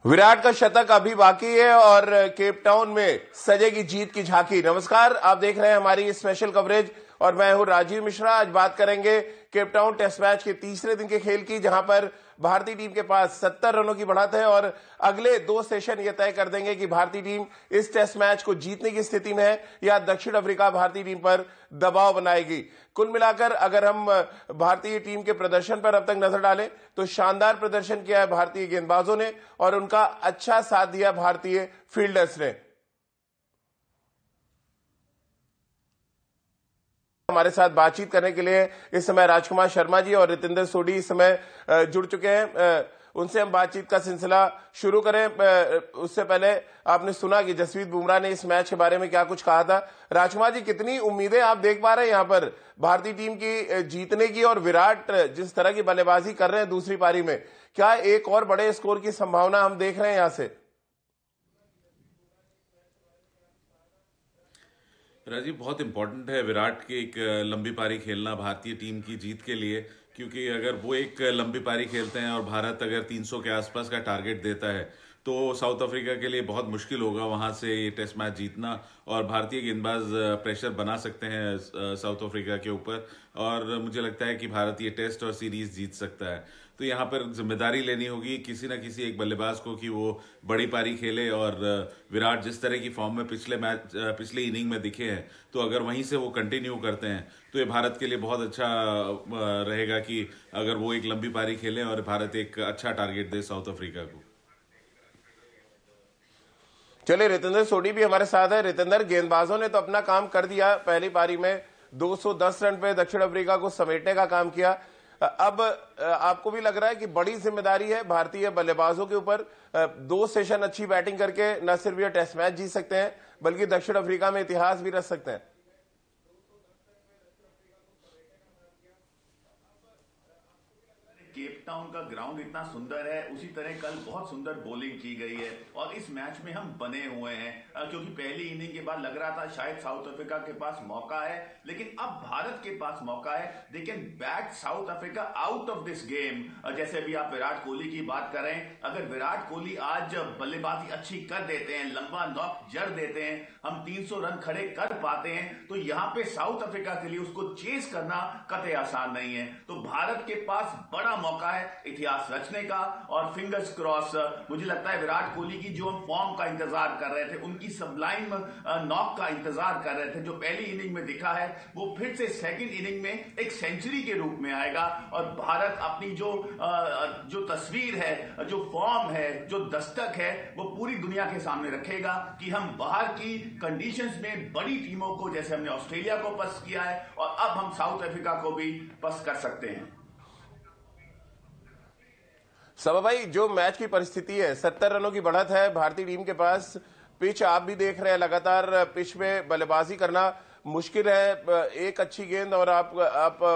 विराट का शतक अभी बाकी है और केप टाउन में सजेगी जीत की झांकी। नमस्कार, आप देख रहे हैं हमारी स्पेशल कवरेज और मैं हूं राजीव मिश्रा। आज बात करेंगे केप टाउन टेस्ट मैच के तीसरे दिन के खेल की, जहां पर भारतीय टीम के पास 70 रनों की बढ़त है और अगले 2 सेशन ये तय कर देंगे कि भारतीय टीम इस टेस्ट मैच को जीतने की स्थिति में है या दक्षिण अफ्रीका भारतीय टीम पर दबाव बनाएगी। कुल मिलाकर अगर हम भारतीय टीम के प्रदर्शन पर अब तक नजर डालें तो शानदार प्रदर्शन किया है भारतीय गेंदबाजों ने और उनका अच्छा साथ दिया भारतीय फील्डर्स ने। हमारे साथ बातचीत करने के लिए इस समय राजकुमार शर्मा जी और रितेंद्र सोडी इस समय जुड़ चुके हैं। उनसे हम बातचीत का सिलसिला शुरू करें। उससे पहले आपने सुना कि जसप्रीत बुमराह ने इस मैच के बारे में क्या कुछ कहा था। राजकुमार जी, कितनी उम्मीदें आप देख पा रहे हैं यहां पर भारतीय टीम की जीतने की, और विराट जिस तरह की बल्लेबाजी कर रहे हैं दूसरी पारी में, क्या एक और बड़े स्कोर की संभावना हम देख रहे हैं यहां से? राजीव, बहुत इंपॉर्टेंट है विराट की एक लंबी पारी खेलना भारतीय टीम की जीत के लिए, क्योंकि अगर वो एक लंबी पारी खेलते हैं और भारत अगर 300 के आसपास का टारगेट देता है तो साउथ अफ्रीका के लिए बहुत मुश्किल होगा वहां से ये टेस्ट मैच जीतना। और भारतीय गेंदबाज प्रेशर बना सकते हैं साउथ अफ्रीका के ऊपर, और मुझे लगता है कि भारत ये टेस्ट और सीरीज जीत सकता है। तो यहाँ पर जिम्मेदारी लेनी होगी किसी ना किसी एक बल्लेबाज को कि वो बड़ी पारी खेले। और विराट जिस तरह की फॉर्म में पिछले इनिंग में दिखे हैं, तो अगर वहीं से वो कंटिन्यू करते हैं तो ये भारत के लिए बहुत अच्छा रहेगा कि अगर वो एक लंबी पारी खेलें और भारत एक अच्छा टारगेट दे साउथ अफ्रीका को। चलिए, रितेंद्र सोडी भी हमारे साथ है। रितेंद्र, गेंदबाजों ने तो अपना काम कर दिया, पहली पारी में 210 रन पे दक्षिण अफ्रीका को समेटने का काम किया। अब आपको भी लग रहा है कि बड़ी जिम्मेदारी है भारतीय बल्लेबाजों के ऊपर? 2 सेशन अच्छी बैटिंग करके न सिर्फ ये टेस्ट मैच जीत सकते हैं बल्कि दक्षिण अफ्रीका में इतिहास भी रच सकते हैं। केप टाउन का ग्राउंड इतना सुंदर है, उसी तरह कल बहुत सुंदर बॉलिंग की गई है और इस मैच में हम बने हुए हैं, क्योंकि पहली इनिंग के बाद लग रहा था शायद साउथ अफ्रीका के पास मौका है, लेकिन अब भारत के पास मौका है। They can bat south Africa out of this game. जैसे अभी आप विराट कोहली की बात करें, अगर विराट कोहली आज बल्लेबाजी अच्छी कर देते हैं, लंबा नॉक जड़ देते हैं, हम 300 रन खड़े कर पाते हैं, तो यहां पे साउथ अफ्रीका के लिए उसको चेस करना कतई आसान नहीं है। तो भारत के पास बड़ा मौका है इतिहास रचने का और फिंगर्स क्रॉस। मुझे लगता है विराट कोहली की जो हम फॉर्म का इंतजार कर रहे थे, उनकी सबलाइम नॉक का इंतजार कर रहे थे, जो पहली इनिंग में दिखा है, वो फिर से सेकंड इनिंग में एक सेंचुरी के रूप में आएगा और भारत अपनी जो तस्वीर है, जो फॉर्म है, जो दस्तक है, वो पूरी दुनिया के सामने रखेगा कि हम बाहर की कंडीशंस में बड़ी टीमों को, जैसे हमने ऑस्ट्रेलिया को पस्त किया है और अब हम साउथ अफ्रीका को भी पस्त कर सकते हैं। सब भाई, जो मैच की परिस्थिति है, 70 रनों की बढ़त है भारतीय टीम के पास। पिच आप भी देख रहे हैं, लगातार पिच में बल्लेबाजी करना मुश्किल है। एक अच्छी गेंद और आप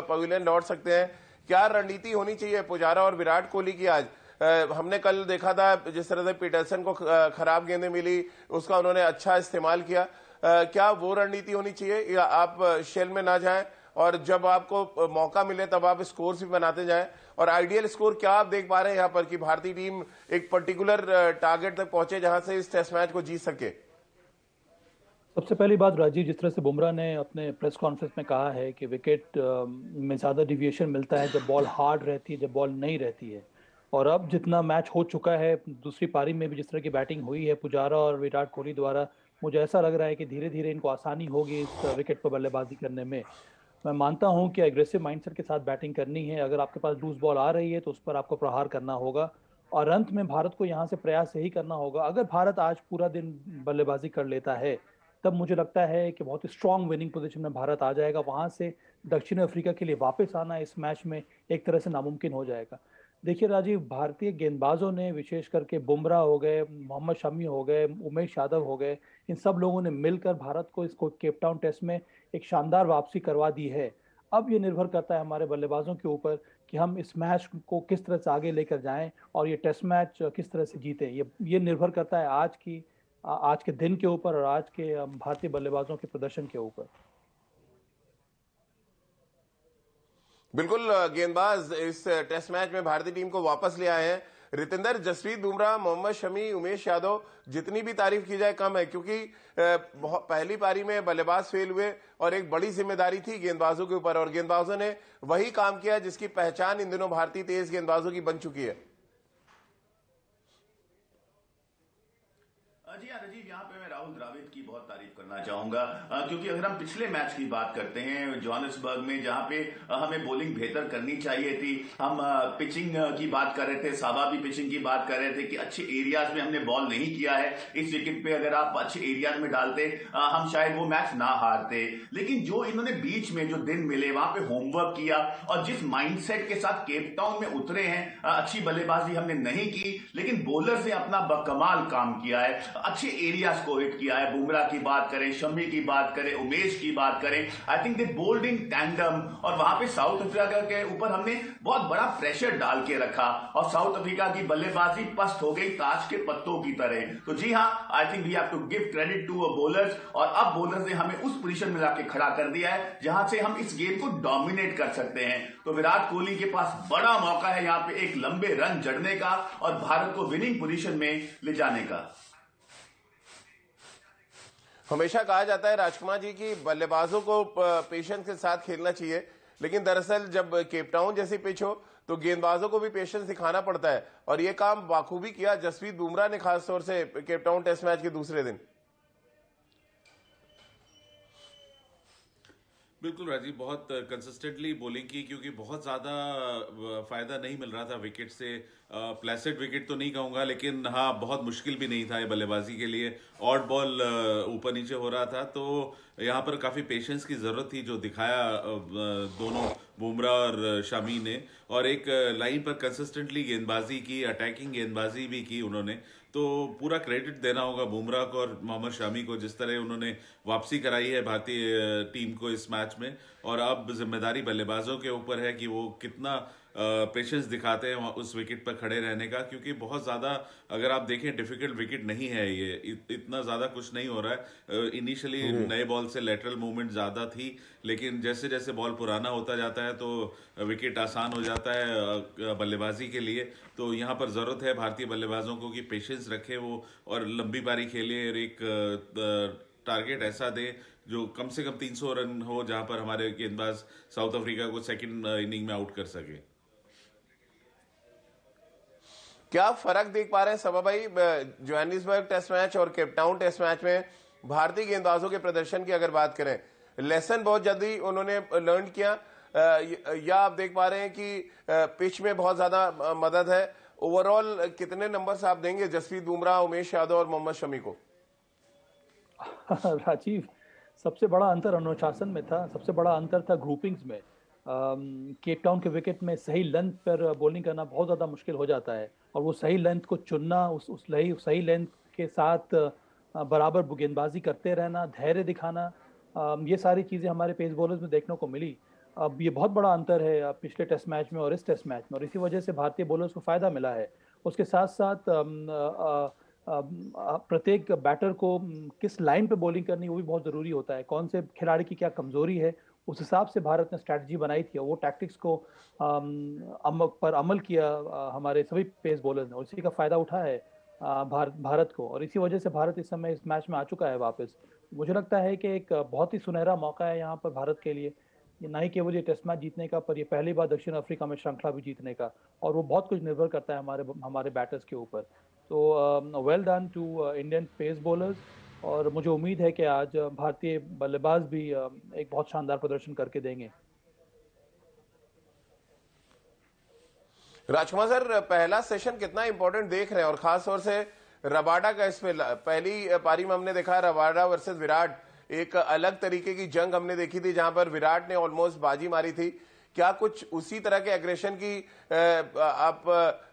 पवेलियन लौट सकते हैं। क्या रणनीति होनी चाहिए पुजारा और विराट कोहली की आज? हमने कल देखा था जिस तरह से पीटरसन को खराब गेंदें मिली, उसका उन्होंने अच्छा इस्तेमाल किया। क्या वो रणनीति होनी चाहिए या आप शेल में ना जाएं और जब आपको मौका मिले तब आप स्कोर भी बनाते जाएं? और आइडियल स्कोर क्या आप देख पा रहे हैं यहां पर कि भारतीय टीम एक पर्टिकुलर टारगेट तक पहुंचे जहां से इस टेस्ट मैच को जीत सके? सबसे पहली बात राजीव, जिस तरह से बुमराह ने अपने प्रेस कॉन्फ्रेंस में कहा है कि विकेट में ज़्यादा डिविएशन मिलता है जब बॉल हार्ड रहती है, जब बॉल नहीं रहती है। और अब जितना मैच हो चुका है, दूसरी पारी में भी जिस तरह की बैटिंग हुई है पुजारा और विराट कोहली द्वारा, मुझे ऐसा लग रहा है कि धीरे धीरे इनको आसानी होगी इस विकेट पर बल्लेबाजी करने में। मैं मानता हूं कि एग्रेसिव माइंडसेट के साथ बैटिंग करनी है। अगर आपके पास लूज बॉल आ रही है तो उस पर आपको प्रहार करना होगा और अंत में भारत को यहां से प्रयास यही करना होगा। अगर भारत आज पूरा दिन बल्लेबाजी कर लेता है तब मुझे लगता है कि बहुत स्ट्रांग विनिंग पोजीशन में भारत आ जाएगा। वहां से दक्षिण अफ्रीका के लिए वापस आना इस मैच में एक तरह से नामुमकिन हो जाएगा। देखिए राजीव, भारतीय गेंदबाजों ने विशेष करके बुमराह हो गए, मोहम्मद शमी हो गए, उमेश यादव हो गए, इन सब लोगों ने मिलकर भारत को इसको केप टाउन टेस्ट में एक शानदार वापसी करवा दी है। अब ये निर्भर करता है हमारे बल्लेबाजों के ऊपर कि हम इस मैच को किस तरह से आगे लेकर जाएं और ये टेस्ट मैच किस तरह से जीतें। ये निर्भर करता है आज के दिन के ऊपर और आज के भारतीय बल्लेबाजों के प्रदर्शन के ऊपर। बिल्कुल, गेंदबाज इस टेस्ट मैच में भारतीय टीम को वापस ले आए हैं। रितेंद्र, जसप्रीत बुमराह, मोहम्मद शमी, उमेश यादव, जितनी भी तारीफ की जाए कम है, क्योंकि पहली पारी में बल्लेबाज फेल हुए और एक बड़ी जिम्मेदारी थी गेंदबाजों के ऊपर, और गेंदबाजों ने वही काम किया जिसकी पहचान इन दिनों भारतीय तेज गेंदबाजों की बन चुकी है। जी हाँ राजीव, यहाँ पे मैं राहुल द्रविड़ की बहुत तारीफ करना चाहूंगा, क्योंकि अगर हम पिछले मैच की बात करते हैं जोहानिसबर्ग में, जहाँ पे हमें बॉलिंग बेहतर करनी चाहिए थी, हम पिचिंग की बात कर रहे थे, साबा भी पिचिंग की बात कर रहे थे कि अच्छे एरियाज में हमने बॉल नहीं किया है। इस विकेट पे अगर आप अच्छे एरियाज में डालते हम शायद वो मैच ना हारते। लेकिन जो इन्होंने बीच में जो दिन मिले वहां पे होमवर्क किया और जिस माइंडसेट के साथ केप टाउन में उतरे हैं, अच्छी बल्लेबाजी हमने नहीं की, लेकिन बॉलर्स ने अपना बकमाल काम किया है, अच्छे एरियाज को हिट किया है। बुमराह की बात करें, शमी की बात करें, उमेश की बात करें, I think they bowled in tandem. और वहां पे साउथ अफ्रीका के ऊपर हमने बहुत बड़ा प्रेशर डाल के रखा और साउथ अफ्रीका की बल्लेबाजी पस्त हो गई ताश के पत्तों की तरह। तो जी हाँ, I think we have to give credit to bowlers, और अब बॉलर्स ने हमें उस पोजीशन में लाके खड़ा कर दिया है जहां से हम इस गेम को डोमिनेट कर सकते हैं। तो विराट कोहली के पास बड़ा मौका है यहाँ पे एक लंबे रन जड़ने का और भारत को विनिंग पोजीशन में ले जाने का। हमेशा कहा जाता है राजकुमार जी की बल्लेबाजों को पेशेंस के साथ खेलना चाहिए, लेकिन दरअसल जब केप टाउन जैसी पिच हो तो गेंदबाजों को भी पेशेंस दिखाना पड़ता है, और यह काम बाखूबी किया जसप्रीत बुमराह ने खासतौर से केप टाउन टेस्ट मैच के दूसरे दिन। बिल्कुल राजीव, बहुत कंसिस्टेंटली बॉलिंग की, क्योंकि बहुत ज़्यादा फ़ायदा नहीं मिल रहा था विकेट से। प्लेसेड विकेट तो नहीं कहूँगा, लेकिन हाँ बहुत मुश्किल भी नहीं था ये बल्लेबाजी के लिए। ऑड बॉल ऊपर नीचे हो रहा था, तो यहाँ पर काफ़ी पेशेंस की ज़रूरत थी, जो दिखाया दोनों बुमराह और शमी ने। और एक लाइन पर कंसिस्टेंटली गेंदबाजी की, अटैकिंग गेंदबाजी भी की उन्होंने। तो पूरा क्रेडिट देना होगा बुमराह को और मोहम्मद शमी को, जिस तरह उन्होंने वापसी कराई है भारतीय टीम को इस मैच में। और अब जिम्मेदारी बल्लेबाजों के ऊपर है कि वो कितना पेशेंस दिखाते हैं उस विकेट पर खड़े रहने का, क्योंकि बहुत ज़्यादा अगर आप देखें डिफिकल्ट विकेट नहीं है ये, इतना ज़्यादा कुछ नहीं हो रहा है। इनिशियली नए बॉल से लेटरल मूवमेंट ज़्यादा थी, लेकिन जैसे जैसे बॉल पुराना होता जाता है तो विकेट आसान हो जाता है बल्लेबाजी के लिए। तो यहाँ पर ज़रूरत है भारतीय बल्लेबाजों को कि पेशेंस रखें वो, और लंबी पारी खेलें, और एक टारगेट ऐसा दे जो कम से कम 300 रन हो, जहां पर हमारे गेंदबाज साउथ अफ्रीका को सेकंड इनिंग में आउट कर सके। क्या फर्क देख पा रहे हैं सबा भाई जोहानिसबर्ग टेस्ट मैच और केप टाउन टेस्ट मैच में भारतीय गेंदबाजों के प्रदर्शन की अगर बात करें? लेसन बहुत जल्दी उन्होंने लर्न किया, या आप देख पा रहे हैं कि पिच में बहुत ज्यादा मदद है? ओवरऑल कितने नंबर्स आप देंगे जसप्रीत बुमराह, उमेश यादव और मोहम्मद शमी को? राजीव, सबसे बड़ा अंतर अनुशासन में था, सबसे बड़ा अंतर था ग्रुपिंग्स में। केप टाउन के विकेट में सही लेंथ पर बॉलिंग करना बहुत ज़्यादा मुश्किल हो जाता है, और वो सही लेंथ को चुनना, उस सही लेंथ के साथ बराबर गेंदबाजी करते रहना, धैर्य दिखाना, ये सारी चीज़ें हमारे पेस बॉलर्स में देखने को मिली। अब ये बहुत बड़ा अंतर है पिछले टेस्ट मैच में और इस टेस्ट मैच में, और इसी वजह से भारतीय बॉलर्स को फ़ायदा मिला है। उसके साथ साथ प्रत्येक बैटर को किस लाइन पे बॉलिंग करनी वो भी बहुत ज़रूरी होता है, कौन से खिलाड़ी की क्या कमज़ोरी है, उस हिसाब से भारत ने स्ट्रैटेजी बनाई थी, और वो टैक्टिक्स को अमल किया हमारे सभी पेस बॉलर्स ने, और इसी का फ़ायदा उठा है भारत को, और इसी वजह से भारत इस समय इस मैच में आ चुका है वापस। मुझे लगता है कि एक बहुत ही सुनहरा मौका है यहाँ पर भारत के लिए, ये ना ही केवल ये टेस्ट मैच जीतने का, पर ये पहली बार दक्षिण अफ्रीका में श्रृंखला भी जीतने का, और वो बहुत कुछ निर्भर करता है हमारे बैटर्स के ऊपर। तो well done to Indian pace bowlers, और मुझे उम्मीद है कि आज भारतीय बल्लेबाज भी एक बहुत शानदार प्रदर्शन करके देंगे। राजकुमार सर, पहला सेशन कितना इंपॉर्टेंट देख रहे हैं, और खास तौर से रबाडा का इसमें पहली पारी में हमने देखा रबाडा वर्सेस विराट, एक अलग तरीके की जंग हमने देखी थी जहां पर विराट ने ऑलमोस्ट बाजी मारी थी। क्या कुछ उसी तरह के एग्रेशन की आप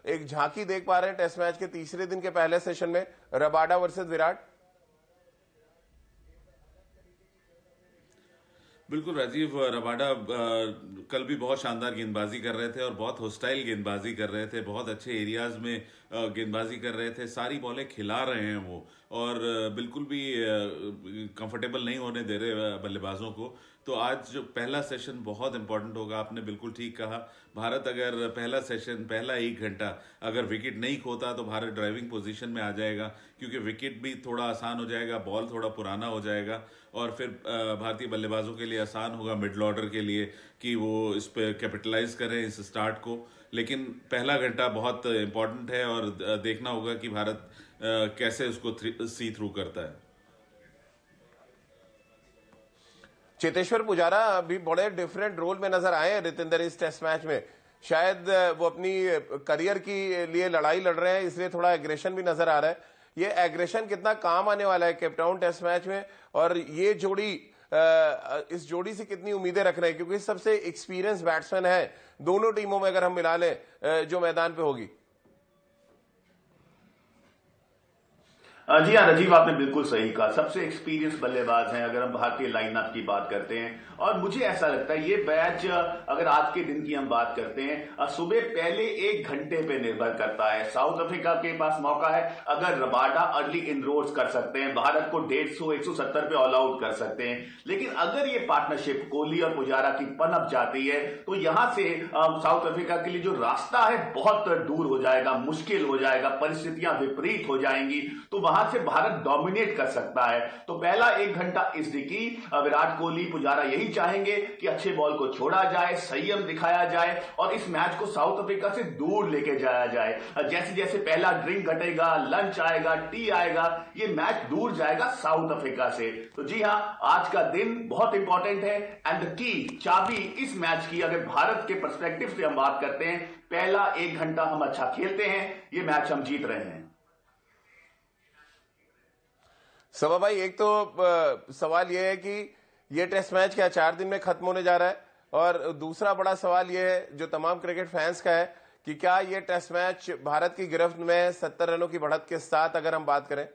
एक झांकी देख पा रहे हैं टेस्ट मैच के तीसरे दिन के पहले सेशन में, रबाडा वर्सेस विराट? बिल्कुल राजीव, रबाडा कल भी बहुत शानदार गेंदबाजी कर रहे थे और बहुत होस्टाइल गेंदबाजी कर रहे थे, बहुत अच्छे एरियाज में गेंदबाजी कर रहे थे, सारी बॉलें खिला रहे हैं वो, और बिल्कुल भी कंफर्टेबल नहीं होने दे रहे बल्लेबाजों को। तो आज जो पहला सेशन बहुत इंपॉर्टेंट होगा। आपने बिल्कुल ठीक कहा, भारत अगर पहला सेशन, पहला 1 घंटा अगर विकेट नहीं खोता तो भारत ड्राइविंग पोजीशन में आ जाएगा, क्योंकि विकेट भी थोड़ा आसान हो जाएगा, बॉल थोड़ा पुराना हो जाएगा और फिर भारतीय बल्लेबाजों के लिए आसान होगा, मिडल ऑर्डर के लिए, कि वो इस पर कैपिटलाइज करें इस स्टार्ट को। लेकिन पहला घंटा बहुत इंपॉर्टेंट है और देखना होगा कि भारत कैसे उसको सी थ्रू करता है। चेतेश्वर पुजारा भी बड़े डिफरेंट रोल में नजर आए रितेंद्र इस टेस्ट मैच में। शायद वो अपनी करियर की लिए लड़ाई लड़ रहे हैं, इसलिए थोड़ा एग्रेशन भी नजर आ रहा है। ये एग्रेशन कितना काम आने वाला है केप टाउन टेस्ट मैच में, और ये जोड़ी इस जोड़ी से कितनी उम्मीदें रख रहे हैं, क्योंकि सबसे एक्सपीरियंस बैट्समैन है दोनों टीमों में अगर हम मिला लें जो मैदान पे होगी। जी हाँ राजीव, आपने बिल्कुल सही कहा, सबसे एक्सपीरियंस बल्लेबाज हैं अगर हम भारतीय लाइनअप की बात करते हैं। और मुझे ऐसा लगता है ये मैच अगर आज के दिन की हम बात करते हैं, सुबह पहले 1 घंटे पे निर्भर करता है। साउथ अफ्रीका के पास मौका है, अगर रबाडा अर्ली इनरोड्स कर सकते हैं, भारत को 150-170 पे ऑल आउट कर सकते हैं। लेकिन अगर ये पार्टनरशिप कोहली और पुजारा की पनप जाती है तो यहां से साउथ अफ्रीका के लिए जो रास्ता है बहुत दूर हो जाएगा, मुश्किल हो जाएगा, परिस्थितियां विपरीत हो जाएंगी, तो वहां से भारत डोमिनेट कर सकता है। तो पहला 1 घंटा इस दिखी, विराट कोहली पुजारा यही चाहेंगे कि अच्छे बॉल को छोड़ा जाए, संयम दिखाया जाए और इस मैच को साउथ अफ्रीका से दूर लेके जाया जाए। जैसे जैसे पहला ड्रिंक घटेगा, लंच आएगा, टी आएगा, ये मैच दूर जाएगा साउथ अफ्रीका से। तो जी हां, आज का दिन बहुत इंपॉर्टेंट है एंड द की चाबी इस मैच की, अगर भारत के पर्सपेक्टिव से हम बात करते हैं, पहला 1 घंटा हम अच्छा खेलते हैं, ये मैच हम जीत रहे हैं। सभा भाई, एक तो सवाल यह है कि ये टेस्ट मैच क्या 4 दिन में खत्म होने जा रहा है, और दूसरा बड़ा सवाल यह है जो तमाम क्रिकेट फैंस का है कि क्या ये टेस्ट मैच भारत की गिरफ्त में 70 रनों की बढ़त के साथ अगर हम बात करें?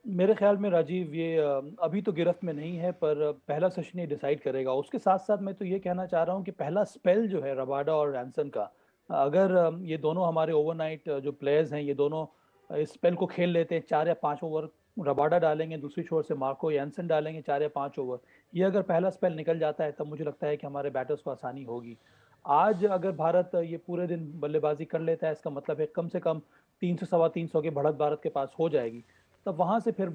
मेरे ख्याल में राजीव ये अभी तो गिरफ्त में नहीं है, पर पहला सेशन ये डिसाइड करेगा। उसके साथ साथ मैं तो ये कहना चाह रहा हूँ कि पहला स्पेल जो है रबाडा और रैनसन का, अगर ये दोनों हमारे ओवरनाइट जो प्लेयर्स हैं ये दोनों इस स्पेल को खेल लेते हैं, 4 या 5 ओवर रबाडा डालेंगे, दूसरी छोर से मार्को यानसन डालेंगे 4 या 5 ओवर, ये अगर पहला स्पेल निकल जाता है तब मुझे लगता है कि हमारे बैटर्स को आसानी होगी। आज अगर भारत ये पूरे दिन बल्लेबाजी कर लेता है, इसका मतलब है कम से कम 300 सवा 300 की बढ़त भारत के पास हो जाएगी। तब वहाँ से फिर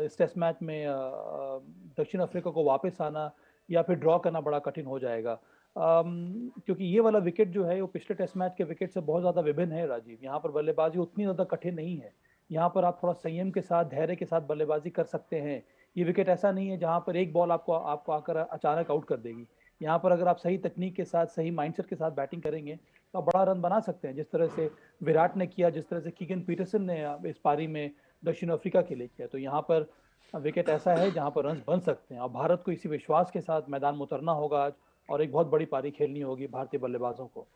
इस टेस्ट मैच में दक्षिण अफ्रीका को वापस आना या फिर ड्रॉ करना बड़ा कठिन हो जाएगा, क्योंकि ये वाला विकेट जो है वो पिछले टेस्ट मैच के विकेट से बहुत ज़्यादा विभिन्न है राजीव। यहाँ पर बल्लेबाजी उतनी ज़्यादा कठिन नहीं है, यहाँ पर आप थोड़ा संयम के साथ, धैर्य के साथ बल्लेबाजी कर सकते हैं। ये विकेट ऐसा नहीं है जहाँ पर एक बॉल आपको आकर अचानक आउट कर देगी। यहाँ पर अगर आप सही तकनीक के साथ, सही माइंडसेट के साथ बैटिंग करेंगे तो आप बड़ा रन बना सकते हैं, जिस तरह से विराट ने किया, जिस तरह से कीगन पीटरसन ने इस पारी में दक्षिण अफ्रीका के लिए किया। तो यहाँ पर विकेट ऐसा है जहाँ पर रन बन सकते हैं और भारत को इसी विश्वास के साथ मैदान में उतरना होगा आज और एक बहुत बड़ी पारी खेलनी होगी भारतीय बल्लेबाजों को।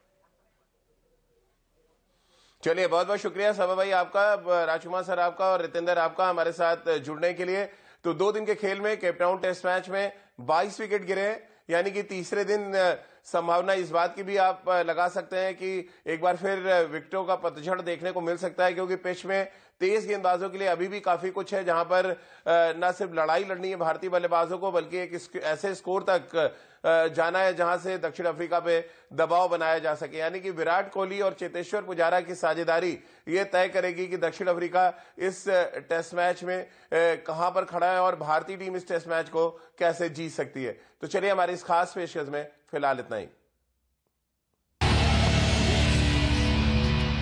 चलिए, बहुत बहुत शुक्रिया सभा भाई आपका, राजकुमार सर आपका और रितेंद्र आपका हमारे साथ जुड़ने के लिए। तो 2 दिन के खेल में केप टाउन टेस्ट मैच में 22 विकेट गिरे हैं, यानी कि तीसरे दिन संभावना इस बात की भी आप लगा सकते हैं कि एक बार फिर विकेटों का पतझड़ देखने को मिल सकता है, क्योंकि पिच में तेज गेंदबाजों के लिए अभी भी काफी कुछ है, जहां पर न सिर्फ लड़ाई लड़नी है भारतीय बल्लेबाजों को, बल्कि एक ऐसे स्कोर तक जाना है जहां से दक्षिण अफ्रीका पे दबाव बनाया जा सके। यानी कि विराट कोहली और चेतेश्वर पुजारा की साझेदारी ये तय करेगी कि दक्षिण अफ्रीका इस टेस्ट मैच में कहां पर खड़ा है और भारतीय टीम इस टेस्ट मैच को कैसे जीत सकती है। तो चलिए, हमारी इस खास पेशकश में फिलहाल इतना ही।